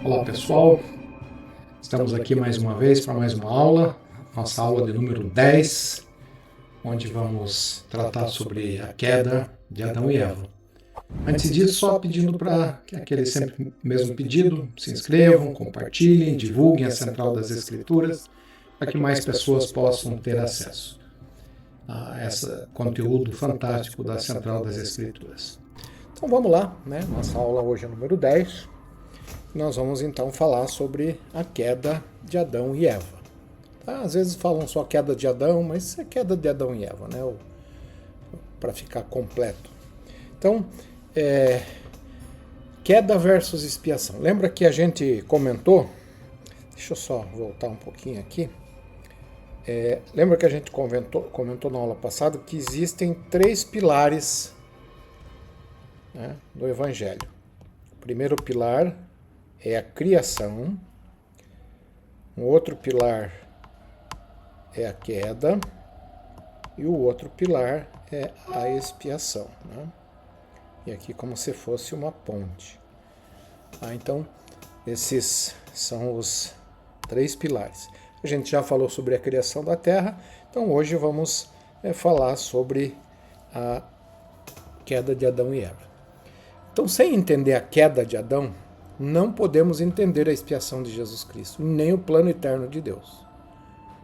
Olá pessoal, estamos aqui mais uma vez para mais uma aula, nossa aula de número 10, onde vamos tratar sobre a queda de Adão e Eva. Antes disso, só pedindo para aquele sempre mesmo pedido, se inscrevam, compartilhem, divulguem a Central das Escrituras, para que mais pessoas possam ter acesso a esse conteúdo fantástico da Central das Escrituras. Então vamos lá, né? Nossa aula hoje é número 10. Nós vamos então falar sobre a queda de Adão e Eva. Tá? Às vezes falam só queda de Adão, mas é queda de Adão e Eva, né? Para ficar completo. Então, queda versus expiação. Lembra que a gente comentou, deixa eu só voltar um pouquinho aqui. Lembra que a gente comentou na aula passada que existem 3 pilares, né, do Evangelho. O primeiro pilar é a criação, um outro pilar é a queda e o outro pilar é a expiação, né? E aqui como se fosse uma ponte. Então, esses são os 3 pilares. A gente já falou sobre a criação da Terra, então hoje vamos falar sobre a queda de Adão e Eva. Então, sem entender a queda de Adão, não podemos entender a expiação de Jesus Cristo, nem o plano eterno de Deus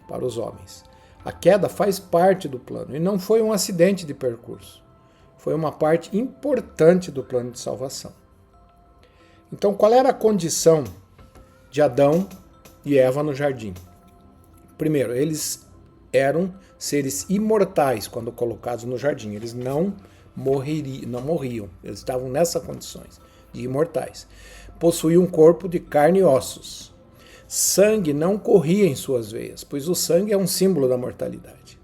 para os homens. A queda faz parte do plano e não foi um acidente de percurso. Foi uma parte importante do plano de salvação. Então, qual era a condição de Adão e Eva no jardim? Primeiro, eles eram seres imortais quando colocados no jardim. Eles não morriam. Eles estavam nessas condições de imortais. Possuíam um corpo de carne e ossos. Sangue não corria em suas veias, pois o sangue é um símbolo da mortalidade.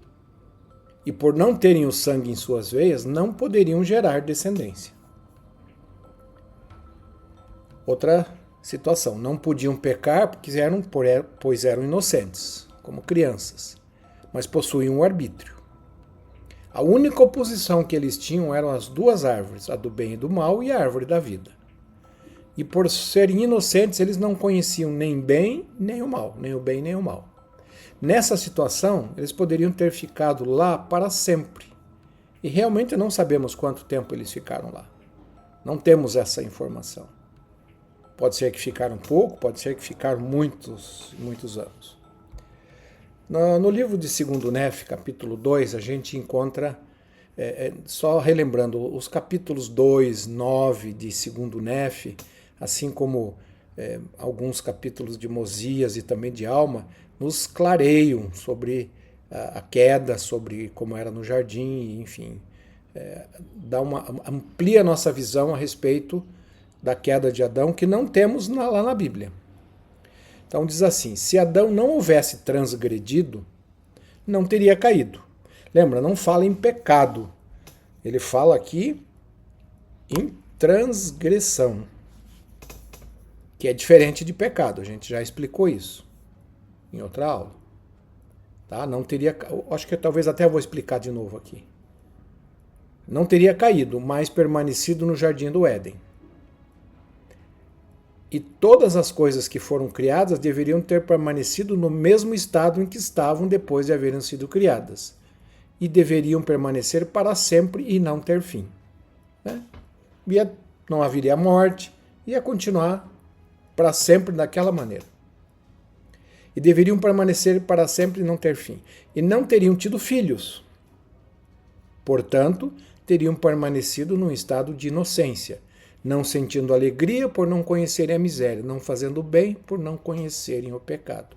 E por não terem o sangue em suas veias, não poderiam gerar descendência. Outra situação, não podiam pecar pois eram inocentes, como crianças, mas possuíam um arbítrio. A única oposição que eles tinham eram as 2 árvores, a do bem e do mal e a árvore da vida. E por serem inocentes, eles não conheciam nem bem nem o mal, nem o bem nem o mal. Nessa situação, eles poderiam ter ficado lá para sempre. E realmente não sabemos quanto tempo eles ficaram lá. Não temos essa informação. Pode ser que ficaram pouco, pode ser que ficaram muitos anos. No livro de 2 Nef, capítulo 2, a gente encontra, só relembrando, os capítulos 2, 9 de 2 Nef, assim como alguns capítulos de Mosias e também de Alma, nos clareiam sobre a queda, sobre como era no jardim, enfim, amplia a nossa visão a respeito da queda de Adão, que não temos lá na Bíblia. Então diz assim, se Adão não houvesse transgredido, não teria caído. Lembra, não fala em pecado, ele fala aqui em transgressão, que é diferente de pecado, a gente já explicou isso em outra aula. Tá? Não teria, acho que talvez até vou explicar de novo aqui. Não teria caído, mas permanecido no jardim do Éden. E todas as coisas que foram criadas deveriam ter permanecido no mesmo estado em que estavam depois de haverem sido criadas. E deveriam permanecer para sempre e não ter fim. Né? Não haveria morte, ia continuar para sempre daquela maneira. E deveriam permanecer para sempre e não ter fim. E não teriam tido filhos. Portanto, teriam permanecido num estado de inocência, não sentindo alegria por não conhecerem a miséria, não fazendo o bem por não conhecerem o pecado.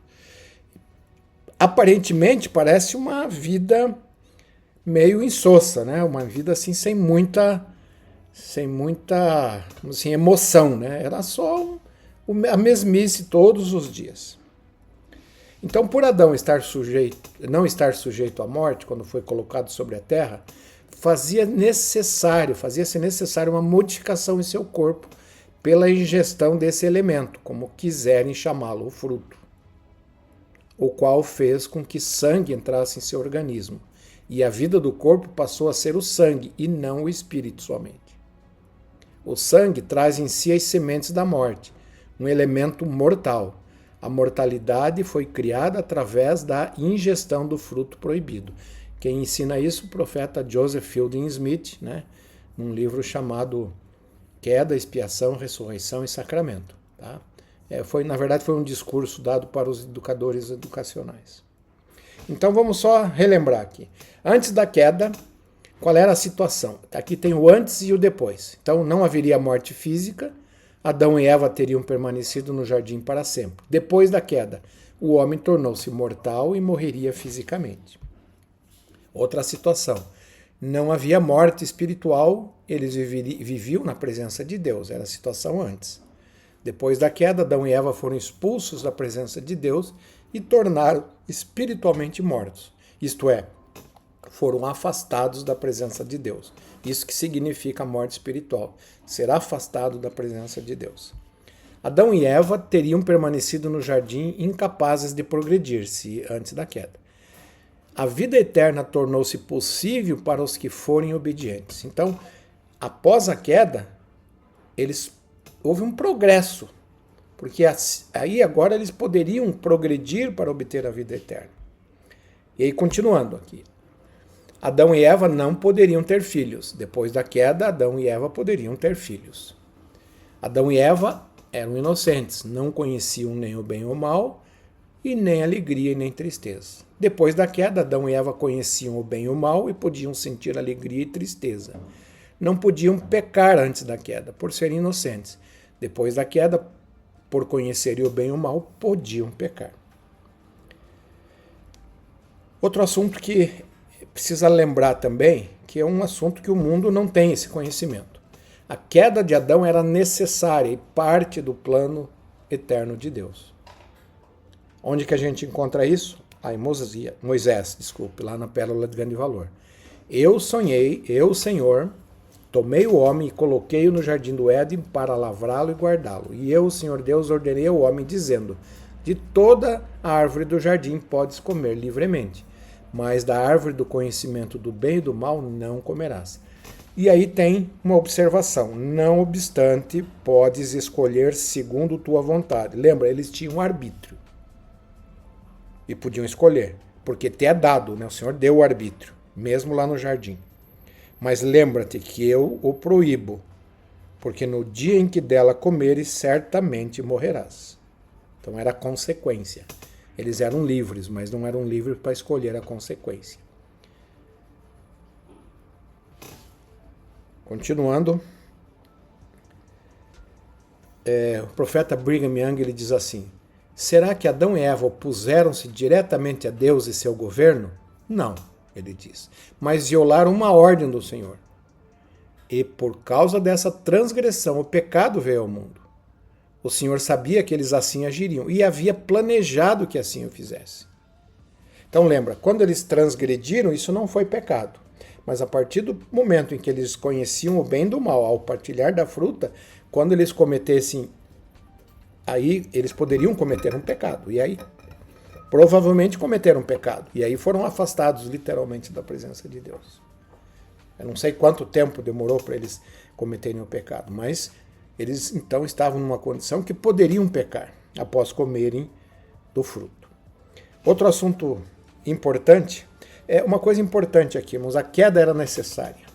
Aparentemente parece uma vida meio insossa, né? Uma vida assim sem muita assim, emoção, né? Era só a mesmice todos os dias. Então, por Adão não estar sujeito à morte quando foi colocado sobre a terra, fazia-se necessário uma modificação em seu corpo pela ingestão desse elemento, como quiserem chamá-lo, o fruto, o qual fez com que sangue entrasse em seu organismo, e a vida do corpo passou a ser o sangue e não o espírito somente. O sangue traz em si as sementes da morte, um elemento mortal. A mortalidade foi criada através da ingestão do fruto proibido. Quem ensina isso? O profeta Joseph Fielding Smith, né? Num livro chamado Queda, Expiação, Ressurreição e Sacramento. Tá? Na verdade, foi um discurso dado para os educadores educacionais. Então vamos só relembrar aqui. Antes da queda, qual era a situação? Aqui tem o antes e o depois. Então não haveria morte física, Adão e Eva teriam permanecido no jardim para sempre. Depois da queda, o homem tornou-se mortal e morreria fisicamente. Outra situação. Não havia morte espiritual, eles viviam na presença de Deus, era a situação antes. Depois da queda, Adão e Eva foram expulsos da presença de Deus e tornaram espiritualmente mortos. Isto é, foram afastados da presença de Deus. Isso que significa morte espiritual, ser afastado da presença de Deus. Adão e Eva teriam permanecido no jardim incapazes de progredir-se antes da queda. A vida eterna tornou-se possível para os que forem obedientes. Então, após a queda, houve um progresso, porque aí agora eles poderiam progredir para obter a vida eterna. E aí, continuando aqui. Adão e Eva não poderiam ter filhos. Depois da queda, Adão e Eva poderiam ter filhos. Adão e Eva eram inocentes, não conheciam nem o bem ou o mal, e nem alegria e nem tristeza. Depois da queda, Adão e Eva conheciam o bem e o mal e podiam sentir alegria e tristeza. Não podiam pecar antes da queda, por serem inocentes. Depois da queda, por conhecerem o bem e o mal, podiam pecar. Outro assunto que precisa lembrar também, que é um assunto que o mundo não tem esse conhecimento. A queda de Adão era necessária e parte do plano eterno de Deus. Onde que a gente encontra isso? Em Moisés, lá na Pérola de Grande Valor. Eu sonhei, eu, Senhor, tomei o homem e coloquei-o no jardim do Éden para lavrá-lo e guardá-lo. E eu, Senhor Deus, ordenei ao homem, dizendo, de toda a árvore do jardim podes comer livremente, mas da árvore do conhecimento do bem e do mal não comerás. E aí tem uma observação. Não obstante, podes escolher segundo tua vontade. Lembra, eles tinham arbítrio. E podiam escolher, porque te é dado, né? O Senhor deu o arbítrio, mesmo lá no jardim. Mas lembra-te que eu o proíbo, porque no dia em que dela comeres, certamente morrerás. Então era a consequência. Eles eram livres, mas não eram livres para escolher a consequência. Continuando, o profeta Brigham Young ele diz assim, será que Adão e Eva opuseram-se diretamente a Deus e seu governo? Não, ele diz, mas violaram uma ordem do Senhor. E por causa dessa transgressão, o pecado veio ao mundo. O Senhor sabia que eles assim agiriam e havia planejado que assim o fizesse. Então lembra, quando eles transgrediram, isso não foi pecado. Mas a partir do momento em que eles conheciam o bem do mal, ao partilhar da fruta, quando eles cometessem, aí eles poderiam cometer um pecado. E aí, provavelmente cometeram um pecado. E aí foram afastados literalmente da presença de Deus. Eu não sei quanto tempo demorou para eles cometerem o pecado, mas eles então estavam numa condição que poderiam pecar após comerem do fruto. Outro assunto importante, uma coisa importante aqui, irmãos, a queda era necessária.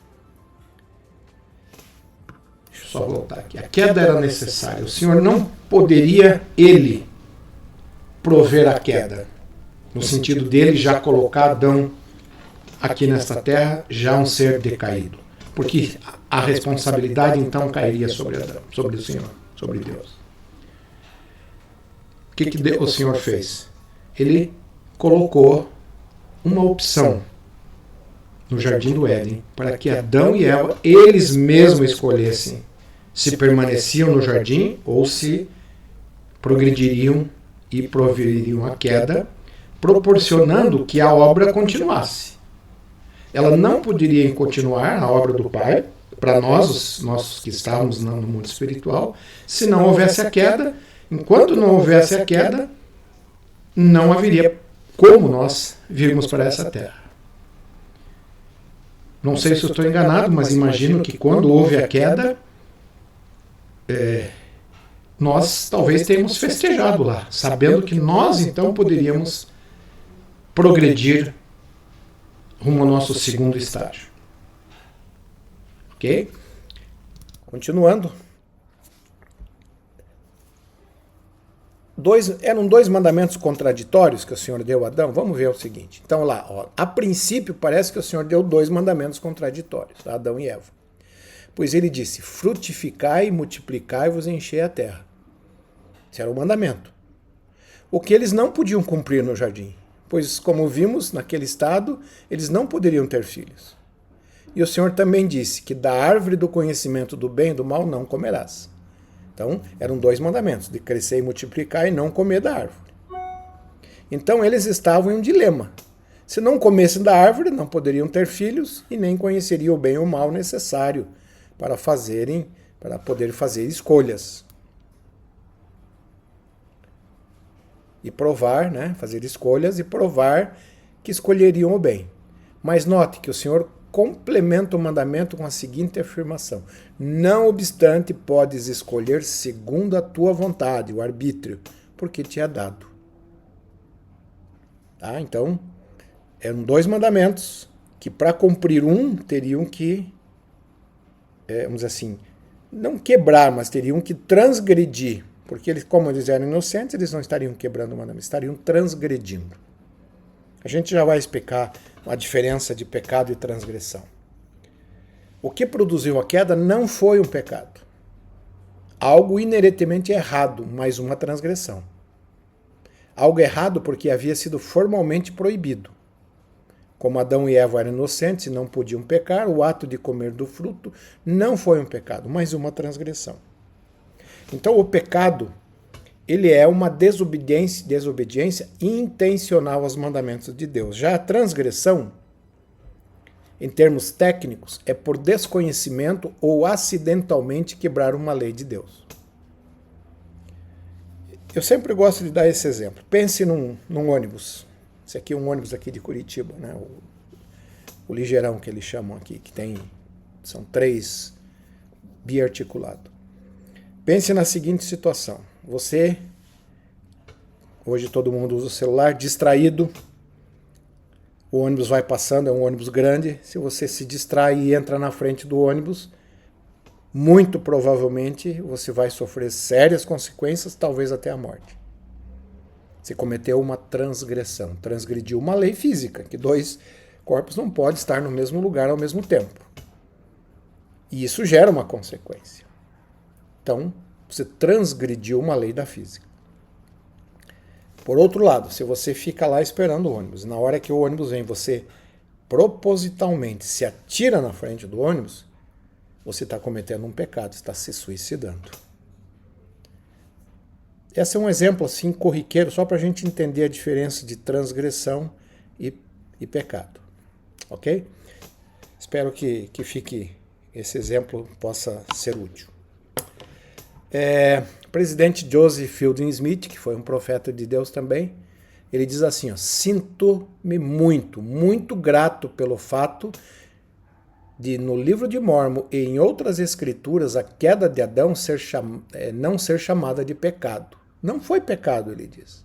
Deixa eu só voltar aqui. A queda era necessária. O Senhor não poderia, ele, prover a queda. No sentido dele já colocar Adão aqui nesta terra, já um ser decaído. Porque a responsabilidade então cairia sobre Adão, sobre o Senhor, sobre Deus. O que o Senhor fez? Ele colocou uma opção no jardim do Éden para que Adão e Eva, eles mesmos escolhessem se permaneciam no jardim ou se progrediriam e proveriam a queda, proporcionando que a obra continuasse. Ela não poderia continuar a obra do Pai, para nós que estávamos no mundo espiritual, se não houvesse a queda. Enquanto não houvesse a queda, não haveria como nós virmos para essa terra. Não sei se eu estou enganado, mas imagino que quando houve a queda, nós talvez tenhamos festejado lá, sabendo que nós então poderíamos progredir rumo ao nosso segundo estágio. Ok? Continuando. Eram dois mandamentos contraditórios que o Senhor deu a Adão. Vamos ver o seguinte. Então lá, ó, a princípio parece que o Senhor deu dois mandamentos contraditórios, a Adão e Eva. Pois ele disse, frutificai, multiplicai e vos enchei a terra. Esse era o mandamento. O que eles não podiam cumprir no jardim. Pois, como vimos, naquele estado, eles não poderiam ter filhos. E o Senhor também disse que da árvore do conhecimento do bem e do mal não comerás. Então, eram dois mandamentos, de crescer e multiplicar e não comer da árvore. Então, eles estavam em um dilema. Se não comessem da árvore, não poderiam ter filhos e nem conheceriam o bem e o mal necessário para poder fazer escolhas. E provar, né, fazer escolhas e provar que escolheriam o bem. Mas note que o Senhor complementa o mandamento com a seguinte afirmação: não obstante, podes escolher segundo a tua vontade, o arbítrio, porque te é dado. Tá? Então, eram dois mandamentos que, para cumprir um, teriam que, vamos dizer assim, não quebrar, mas teriam que transgredir. Porque eles, como eles eram inocentes, eles não estariam quebrando o mandamento, estariam transgredindo. A gente já vai explicar a diferença de pecado e transgressão. O que produziu a queda não foi um pecado. Algo inerentemente errado, mas uma transgressão. Algo errado porque havia sido formalmente proibido. Como Adão e Eva eram inocentes e não podiam pecar, o ato de comer do fruto não foi um pecado, mas uma transgressão. Então o pecado, ele é uma desobediência intencional aos mandamentos de Deus. Já a transgressão, em termos técnicos, é por desconhecimento ou acidentalmente quebrar uma lei de Deus. Eu sempre gosto de dar esse exemplo. Pense num ônibus. Esse aqui é um ônibus aqui de Curitiba, né? O ligeirão que eles chamam aqui, são 3 biarticulados. Pense na seguinte situação. Você, hoje todo mundo usa o celular, distraído, o ônibus vai passando, é um ônibus grande, se você se distrai e entra na frente do ônibus, muito provavelmente você vai sofrer sérias consequências, talvez até a morte. Você cometeu uma transgressão, transgrediu uma lei física, que 2 corpos não podem estar no mesmo lugar ao mesmo tempo. E isso gera uma consequência. Então, você transgrediu uma lei da física. Por outro lado, se você fica lá esperando o ônibus, na hora que o ônibus vem, você propositalmente se atira na frente do ônibus, você está cometendo um pecado, está se suicidando. Esse é um exemplo assim corriqueiro, só para a gente entender a diferença de transgressão e pecado. Ok? Espero que esse exemplo possa ser útil. O presidente Joseph Fielding Smith, que foi um profeta de Deus também, ele diz assim, ó, sinto-me muito, muito grato pelo fato de, no livro de Mórmon e em outras escrituras, a queda de Adão não ser chamada de pecado. Não foi pecado, ele diz,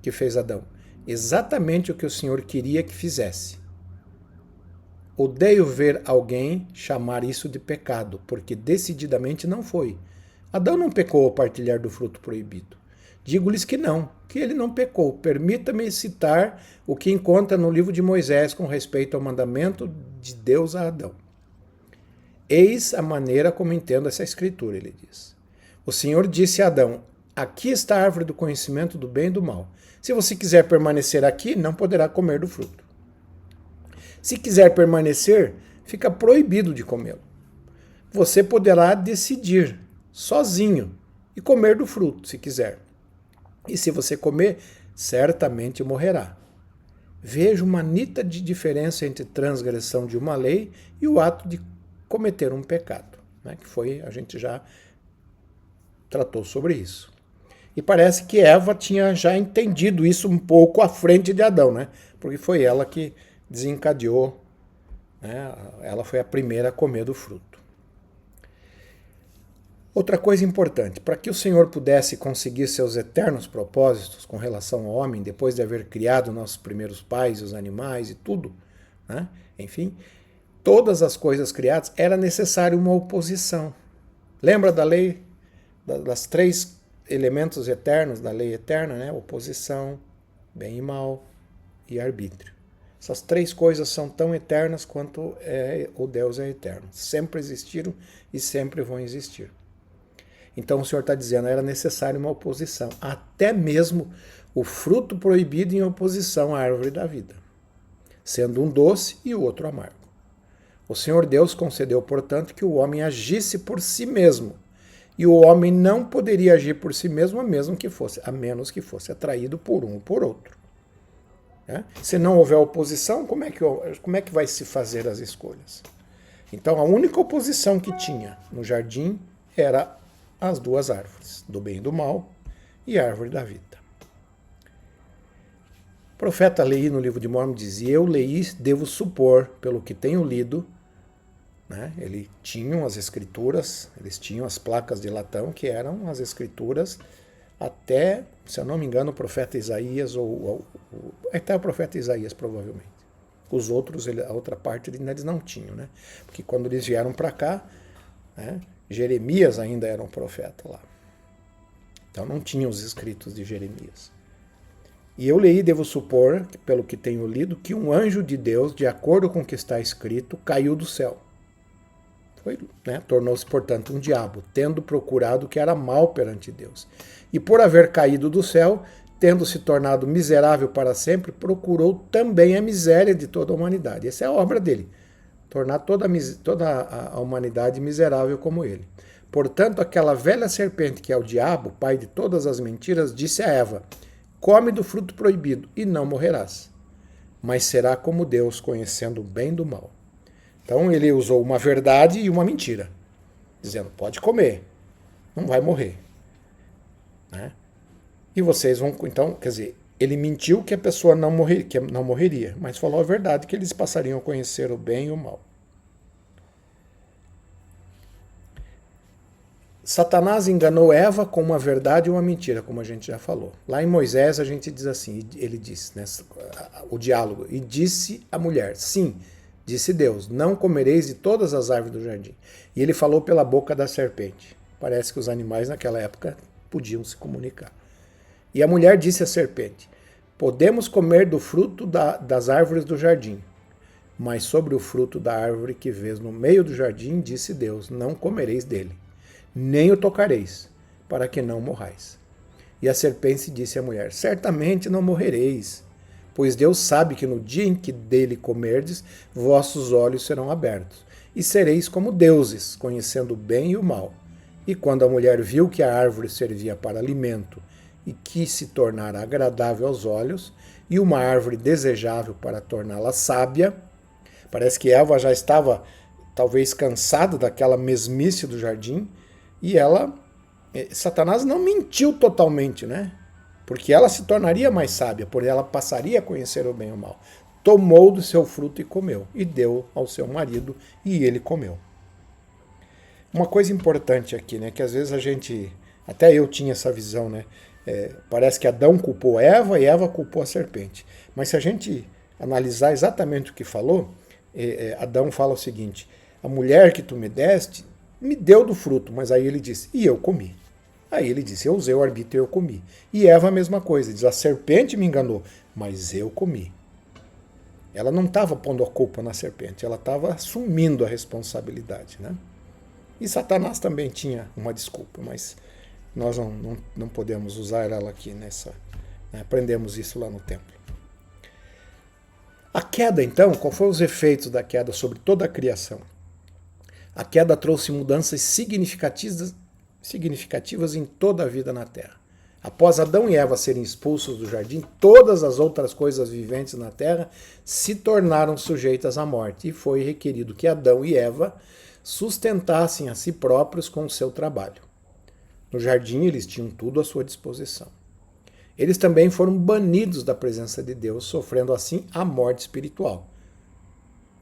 que fez Adão. Exatamente o que o Senhor queria que fizesse. Odeio ver alguém chamar isso de pecado, porque decididamente não foi. Adão não pecou ao partilhar do fruto proibido. Digo-lhes que ele não pecou. Permita-me citar o que encontra no livro de Moisés com respeito ao mandamento de Deus a Adão. Eis a maneira como entendo essa escritura, ele diz. O Senhor disse a Adão, aqui está a árvore do conhecimento do bem e do mal. Se você quiser permanecer aqui, não poderá comer do fruto. Se quiser permanecer, fica proibido de comê-lo. Você poderá decidir sozinho e comer do fruto, se quiser. E se você comer, certamente morrerá. Veja uma nítida diferença entre transgressão de uma lei e o ato de cometer um pecado, né? A gente já tratou sobre isso. E parece que Eva tinha já entendido isso um pouco à frente de Adão, né? Porque foi ela que desencadeou, né? Ela foi a primeira a comer do fruto. Outra coisa importante, para que o Senhor pudesse conseguir seus eternos propósitos com relação ao homem, depois de haver criado nossos primeiros pais, os animais e tudo, né? Enfim, todas as coisas criadas, era necessário uma oposição. Lembra da lei, das 3 elementos eternos da lei eterna, né? Oposição, bem e mal e arbítrio. Essas 3 coisas são tão eternas quanto o Deus é eterno. Sempre existiram e sempre vão existir. Então o Senhor está dizendo, era necessário uma oposição. Até mesmo o fruto proibido em oposição à árvore da vida, sendo um doce e o outro amargo. O Senhor Deus concedeu, portanto, que o homem agisse por si mesmo. E o homem não poderia agir por si mesmo, a menos que fosse atraído por um ou por outro. Se não houver oposição, como é que vai se fazer as escolhas? Então a única oposição que tinha no jardim era as 2 árvores, do bem e do mal, e a árvore da vida. O profeta Leí no livro de Mormon dizia, eu Leí devo supor, pelo que tenho lido, né? Eles tinham as escrituras, eles tinham as placas de latão, que eram as escrituras até, se eu não me engano, o profeta Isaías, até o profeta Isaías, provavelmente. Os outros, a outra parte, eles não tinham, né? Porque quando eles vieram para cá, né, Jeremias ainda era um profeta lá. Então não tinha os escritos de Jeremias. E eu Leí, devo supor, pelo que tenho lido, que um anjo de Deus, de acordo com o que está escrito, caiu do céu. Tornou-se, portanto, um diabo, tendo procurado o que era mal perante Deus. E por haver caído do céu, tendo se tornado miserável para sempre, procurou também a miséria de toda a humanidade. Essa é a obra dele, tornar toda a humanidade miserável como ele. Portanto, aquela velha serpente, que é o diabo, pai de todas as mentiras, disse a Eva, come do fruto proibido e não morrerás, mas será como Deus, conhecendo o bem do mal. Então ele usou uma verdade e uma mentira, dizendo, pode comer, não vai morrer. Né? E vocês vão, então, quer dizer, ele mentiu que a pessoa não morreria, mas falou a verdade, que eles passariam a conhecer o bem e o mal. Satanás enganou Eva com uma verdade e uma mentira, como a gente já falou. Lá em Moisés a gente diz assim, ele disse, né, o diálogo, e disse a mulher, sim, disse Deus, não comereis de todas as árvores do jardim. E ele falou pela boca da serpente. Parece que os animais naquela época podiam se comunicar. E a mulher disse à serpente, podemos comer do fruto das árvores do jardim, mas sobre o fruto da árvore que vês no meio do jardim, disse Deus, não comereis dele, nem o tocareis, para que não morrais. E a serpente disse à mulher, certamente não morrereis, pois Deus sabe que no dia em que dele comerdes, vossos olhos serão abertos, e sereis como deuses, conhecendo o bem e o mal. E quando a mulher viu que a árvore servia para alimento, e quis se tornar agradável aos olhos, e uma árvore desejável para torná-la sábia, parece que Eva já estava talvez cansada daquela mesmice do jardim, e Satanás não mentiu totalmente, né? Porque ela se tornaria mais sábia, porque ela passaria a conhecer o bem e o mal. Tomou do seu fruto e comeu, e deu ao seu marido, e ele comeu. Uma coisa importante aqui, né, que às vezes até eu tinha essa visão, né? Parece que Adão culpou Eva e Eva culpou a serpente. Mas se a gente analisar exatamente o que falou, Adão fala o seguinte, a mulher que tu me deste, me deu do fruto, mas aí ele disse, e eu comi. Aí ele disse, eu usei o arbítrio e eu comi. E Eva a mesma coisa, diz, a serpente me enganou, mas eu comi. Ela não estava pondo a culpa na serpente, ela estava assumindo a responsabilidade, né? E Satanás também tinha uma desculpa, mas nós não podemos usar ela aqui nessa... Né? Aprendemos isso lá no templo. A queda, então, qual foram os efeitos da queda sobre toda a criação? A queda trouxe mudanças significativas em toda a vida na Terra. Após Adão e Eva serem expulsos do jardim, todas as outras coisas viventes na Terra se tornaram sujeitas à morte, e foi requerido que Adão e Eva sustentassem a si próprios com o seu trabalho. No jardim eles tinham tudo à sua disposição. Eles também foram banidos da presença de Deus, sofrendo assim a morte espiritual.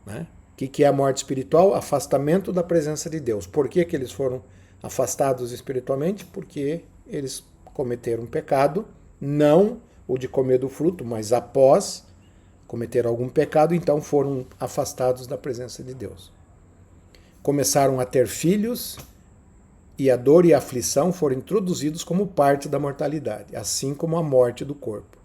Né? O que é a morte espiritual? Afastamento da presença de Deus. Por que eles foram afastados espiritualmente porque eles cometeram um pecado, não o de comer do fruto, mas após cometer algum pecado, então foram afastados da presença de Deus. Começaram a ter filhos e a dor e a aflição foram introduzidos como parte da mortalidade, assim como a morte do corpo.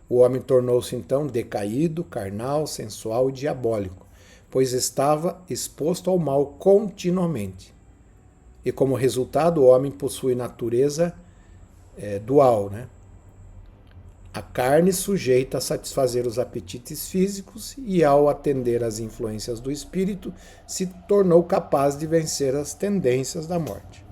O homem tornou-se então decaído, carnal, sensual e diabólico, pois estava exposto ao mal continuamente. E como resultado, o homem possui natureza dual, né? A carne sujeita a satisfazer os apetites físicos e, ao atender às influências do espírito, se tornou capaz de vencer as tendências da morte.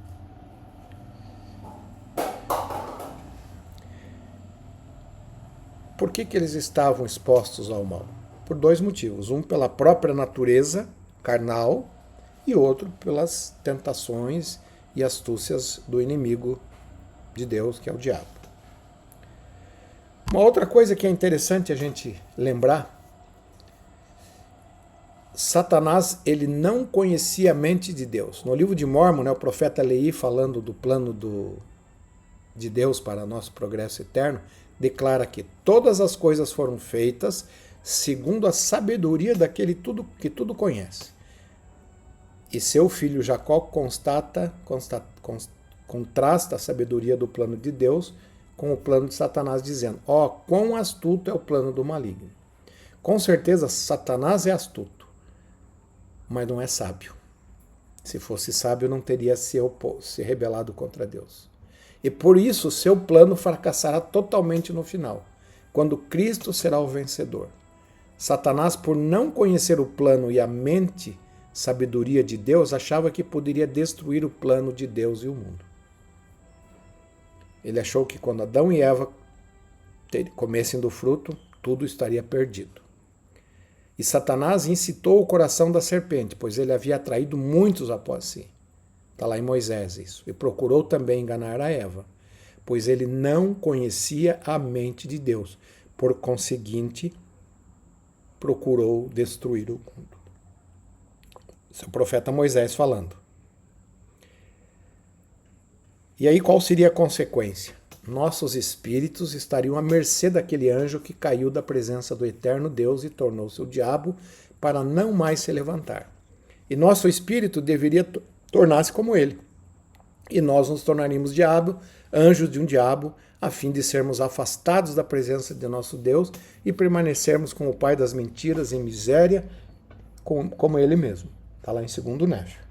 Por que eles estavam expostos ao mal? Por dois motivos. Um, pela própria natureza carnal, e outro, pelas tentações e astúcias do inimigo de Deus, que é o diabo. Uma outra coisa que é interessante a gente lembrar, Satanás ele não conhecia a mente de Deus. No livro de Mórmon, o profeta Leí, falando do plano de Deus para nosso progresso eterno, declara que todas as coisas foram feitas segundo a sabedoria daquele que tudo conhece. E seu filho Jacó contrasta a sabedoria do plano de Deus com o plano de Satanás, dizendo: ó, quão astuto é o plano do maligno. Com certeza, Satanás é astuto, mas não é sábio. Se fosse sábio, não teria se rebelado contra Deus. E por isso, seu plano fracassará totalmente no final, quando Cristo será o vencedor. Satanás, por não conhecer o plano e a mente, sabedoria de Deus, achava que poderia destruir o plano de Deus e o mundo. Ele achou que quando Adão e Eva comessem do fruto, tudo estaria perdido. E Satanás incitou o coração da serpente, pois ele havia atraído muitos após si. Está lá em Moisés isso. E procurou também enganar a Eva, pois ele não conhecia a mente de Deus. Por conseguinte, procurou destruir o mundo. Esse é o profeta Moisés falando. E aí qual seria a consequência? Nossos espíritos estariam à mercê daquele anjo que caiu da presença do eterno Deus e tornou-se o diabo para não mais se levantar. E nosso espírito deveria tornar-se como ele. E nós nos tornaríamos diabo, anjos de um diabo, a fim de sermos afastados da presença de nosso Deus e permanecermos com o pai das mentiras em miséria, como ele mesmo. Está lá em 2º Néfio.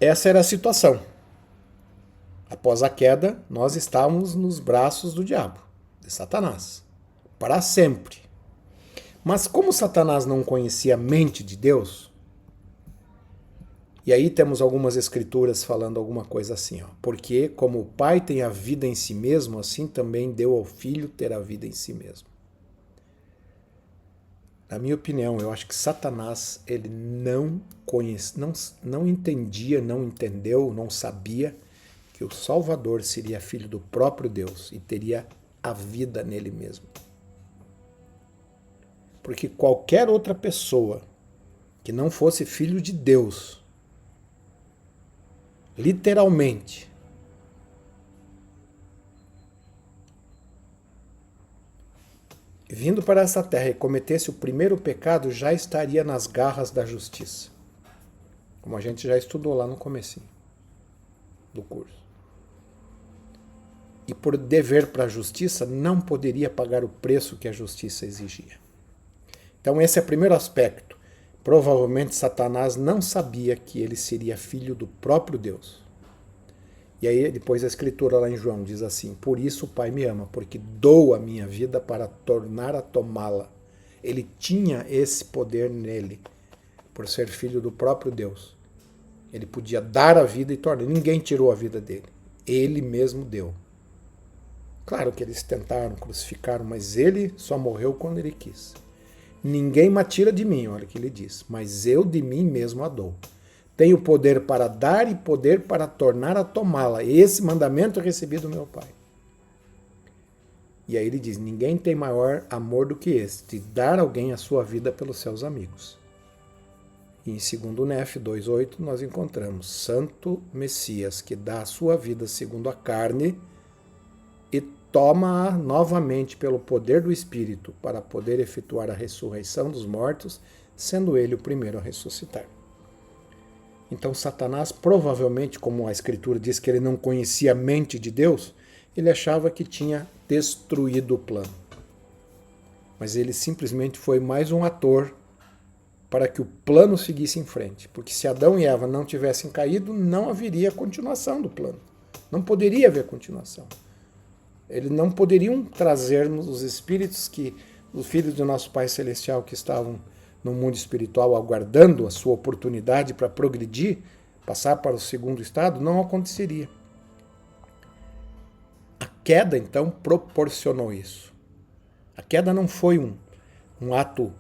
Essa era a situação. Após a queda, nós estávamos nos braços do diabo, de Satanás, para sempre. Mas como Satanás não conhecia a mente de Deus, e aí temos algumas escrituras falando alguma coisa assim, ó, porque como o Pai tem a vida em si mesmo, assim também deu ao Filho ter a vida em si mesmo. Na minha opinião, eu acho que Satanás ele não entendia, não entendeu, não sabia que o Salvador seria filho do próprio Deus e teria a vida nele mesmo. Porque qualquer outra pessoa que não fosse filho de Deus, literalmente, vindo para essa terra e cometesse o primeiro pecado, já estaria nas garras da justiça. Como a gente já estudou lá no comecinho do curso. E por dever para a justiça, não poderia pagar o preço que a justiça exigia. Então esse é o primeiro aspecto. Provavelmente Satanás não sabia que ele seria filho do próprio Deus. E aí depois a escritura lá em João diz assim: por isso o Pai me ama, porque dou a minha vida para tornar a tomá-la. Ele tinha esse poder nele, por ser filho do próprio Deus. Ele podia dar a vida e tornar. Ninguém tirou a vida dele. Ele mesmo deu. Claro que eles tentaram, crucificaram, mas ele só morreu quando ele quis. Ninguém me tira de mim, olha o que ele diz, mas eu de mim mesmo a dou. Tenho poder para dar e poder para tornar a tomá-la. Esse mandamento eu recebi do meu Pai. E aí ele diz, ninguém tem maior amor do que esse, de dar alguém a sua vida pelos seus amigos. E em 2 Nef 2:8 nós encontramos Santo Messias, que dá a sua vida segundo a carne e toma-a novamente pelo poder do Espírito para poder efetuar a ressurreição dos mortos, sendo ele o primeiro a ressuscitar. Então Satanás, provavelmente, como a Escritura diz que ele não conhecia a mente de Deus, ele achava que tinha destruído o plano. Mas ele simplesmente foi mais um ator para que o plano seguisse em frente. Porque se Adão e Eva não tivessem caído, não haveria continuação do plano. Não poderia haver continuação. Eles não poderiam trazer-nos os espíritos que os filhos do nosso Pai Celestial que estavam no mundo espiritual aguardando a sua oportunidade para progredir, passar para o segundo estado, não aconteceria. A queda, então, proporcionou isso. A queda não foi um ato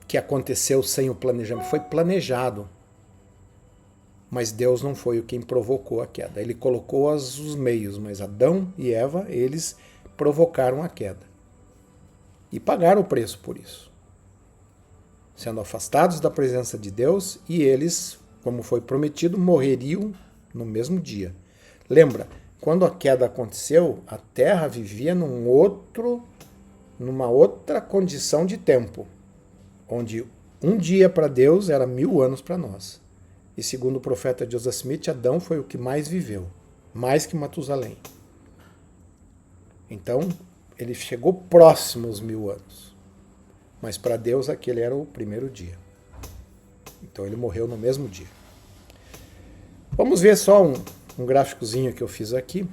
que aconteceu sem o planejamento, foi planejado. Mas Deus não foi quem provocou a queda. Ele colocou os meios, mas Adão e Eva, eles provocaram a queda. E pagaram o preço por isso. Sendo afastados da presença de Deus, e eles, como foi prometido, morreriam no mesmo dia. Lembra, quando a queda aconteceu, a Terra vivia numa outra condição de tempo, onde um dia para Deus era 1000 anos para nós. E segundo o profeta Joseph Smith, Adão foi o que mais viveu, mais que Matusalém. Então, ele chegou próximo aos 1000 anos. Mas para Deus aquele era o primeiro dia. Então ele morreu no mesmo dia. Vamos ver só um gráficozinho que eu fiz aqui.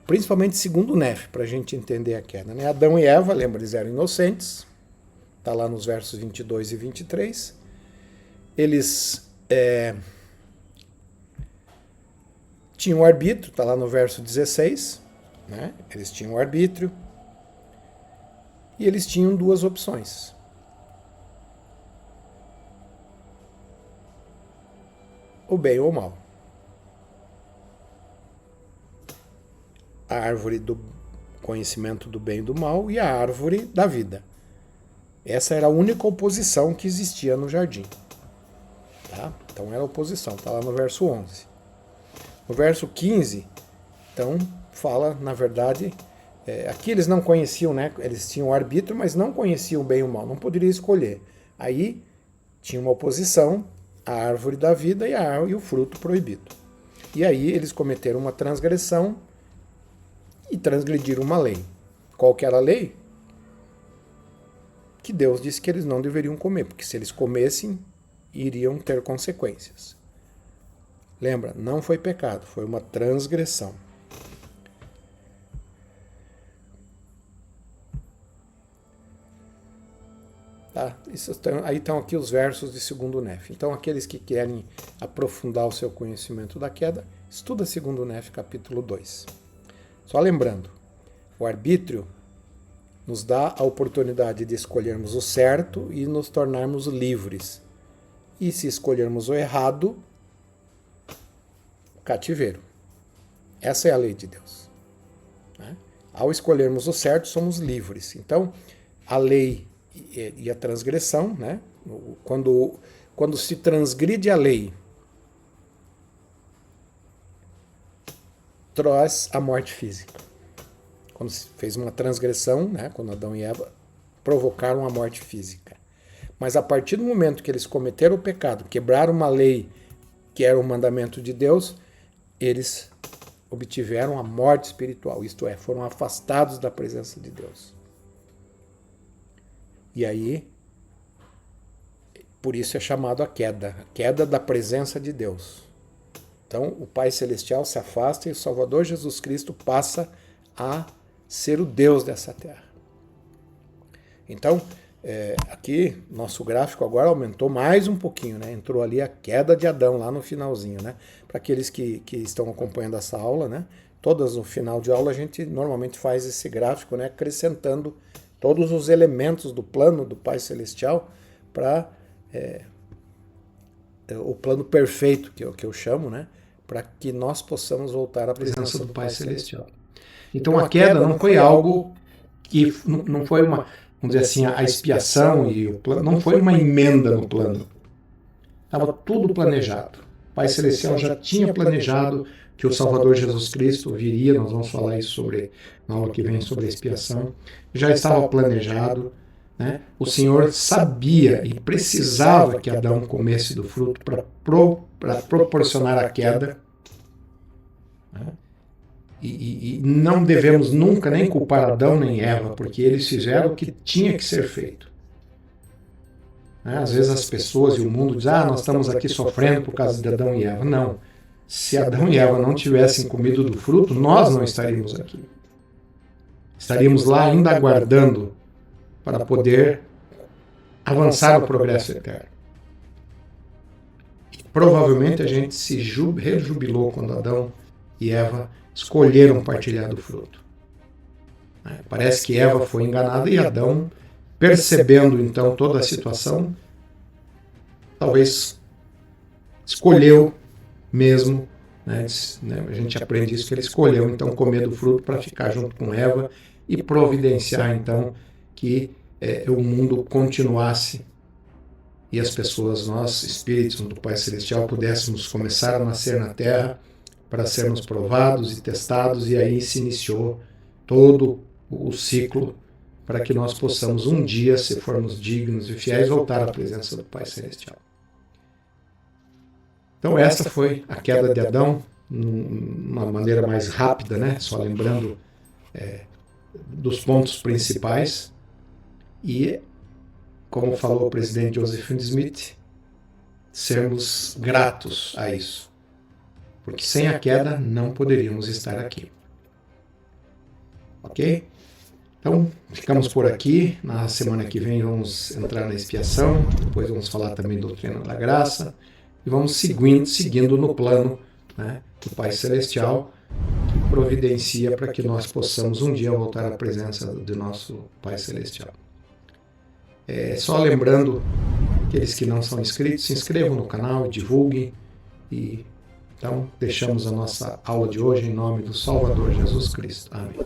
Principalmente segundo Nef, para a gente entender a queda. Né? Adão e Eva, lembra, eles eram inocentes. Está lá nos versos 22 e 23. Eles tinham arbítrio, está lá no verso 16. Né? Eles tinham arbítrio. E eles tinham duas opções. O bem ou o mal. A árvore do conhecimento do bem e do mal e a árvore da vida. Essa era a única oposição que existia no jardim. Tá? Então era a oposição, está lá no verso 11. No verso 15, então, fala, na verdade... aqui eles não conheciam, né? Eles tinham arbítrio, mas não conheciam o bem e o mal, não poderiam escolher. Aí tinha uma oposição, a árvore da vida e o fruto proibido. E aí eles cometeram uma transgressão e transgrediram uma lei. Qual que era a lei? Que Deus disse que eles não deveriam comer, porque se eles comessem, iriam ter consequências. Lembra, não foi pecado, foi uma transgressão. Tá? Aí estão aqui os versos de 2 Nef. Então, aqueles que querem aprofundar o seu conhecimento da queda, estuda 2 Nef, capítulo 2. Só lembrando, o arbítrio nos dá a oportunidade de escolhermos o certo e nos tornarmos livres. E se escolhermos o errado, cativeiro. Essa é a lei de Deus. Né? Ao escolhermos o certo, somos livres. Então, a lei e a transgressão, né? Quando se transgride a lei, traz a morte física. Quando se fez uma transgressão, né? Quando Adão e Eva provocaram a morte física. Mas a partir do momento que eles cometeram o pecado, quebraram uma lei que era o mandamento de Deus, eles obtiveram a morte espiritual, isto é, foram afastados da presença de Deus. E aí, por isso é chamado a queda da presença de Deus. Então, o Pai Celestial se afasta e o Salvador Jesus Cristo passa a ser o Deus dessa terra. Então, aqui, nosso gráfico agora aumentou mais um pouquinho, né? Entrou ali a queda de Adão lá no finalzinho, né? Para aqueles que estão acompanhando essa aula, né? Todas no final de aula a gente normalmente faz esse gráfico, né? Acrescentando todos os elementos do plano do Pai Celestial para o plano perfeito, que eu chamo, né? Para que nós possamos voltar à presença do Pai Celestial. Então a queda não foi algo que não foi vamos dizer assim, a expiação e o plano, não foi uma emenda no plano. Estava tudo planejado. O Pai Celestial já tinha planejado que o Salvador Jesus Cristo viria, nós vamos falar isso sobre, na aula que vem sobre a expiação, já estava planejado, né? O Senhor sabia e precisava que Adão comesse do fruto para proporcionar a queda, né? E não devemos nunca nem culpar Adão nem Eva, porque eles fizeram o que tinha que ser feito. Às vezes as pessoas e o mundo dizem, nós estamos aqui sofrendo por causa de Adão e Eva. Não. Se Adão e Eva não tivessem comido do fruto, nós não estaríamos aqui. Estaríamos lá ainda aguardando para poder avançar no progresso eterno. Provavelmente a gente se rejubilou quando Adão e Eva escolheram partilhar do fruto. Parece que Eva foi enganada e Adão, percebendo então toda a situação, talvez escolheu mesmo, né? A gente aprende isso, que ele escolheu então comer do fruto para ficar junto com Eva e providenciar então que o mundo continuasse e as pessoas, nós, espíritos do Pai Celestial, pudéssemos começar a nascer na Terra para sermos provados e testados, e aí se iniciou todo o ciclo para que nós possamos um dia, se formos dignos e fiéis, voltar à presença do Pai Celestial. Então esta foi a queda de Adão, uma maneira mais rápida, né? Só lembrando dos pontos principais. E, como falou o presidente Joseph Smith, sermos gratos a isso. Porque sem a queda não poderíamos estar aqui. Ok? Então, ficamos por aqui. Na semana que vem vamos entrar na expiação, depois vamos falar também do doutrina da graça, e vamos seguindo no plano, né, do Pai Celestial, que providencia para que nós possamos um dia voltar à presença do nosso Pai Celestial. Só lembrando, aqueles que não são inscritos, se inscrevam no canal, divulguem, e então deixamos a nossa aula de hoje em nome do Salvador Jesus Cristo. Amém.